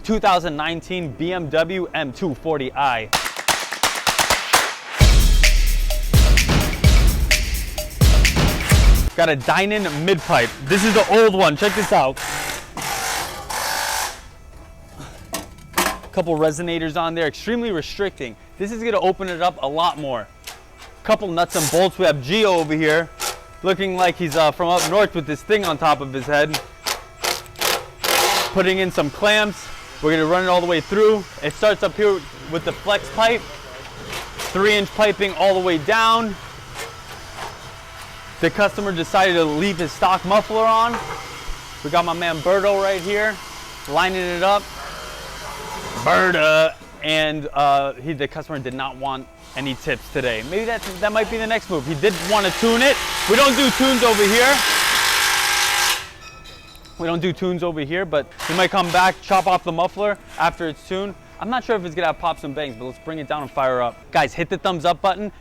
2019 BMW M240i. Got a dinan mid-pipe. This is the old one, check this out. Couple resonators on there, extremely restricting. This is gonna open it up a lot more. Couple nuts and bolts. We have Gio over here, looking like he's from up north with this thing on top of his head. Putting in some clamps. We're gonna run it all the way through. It starts up here with the flex pipe. 3-inch piping all the way down. The customer decided to leave his stock muffler on. We got my man Berto right here, lining it up. Berta, and the customer did not want any tips today. Maybe that might be the next move. He did want to tune it. We don't do tunes over here. We don't do tunes over here, but he might come back, chop off the muffler after it's tuned. I'm not sure if it's gonna have pops and bangs, but let's bring it down and fire up. Guys, hit the thumbs up button.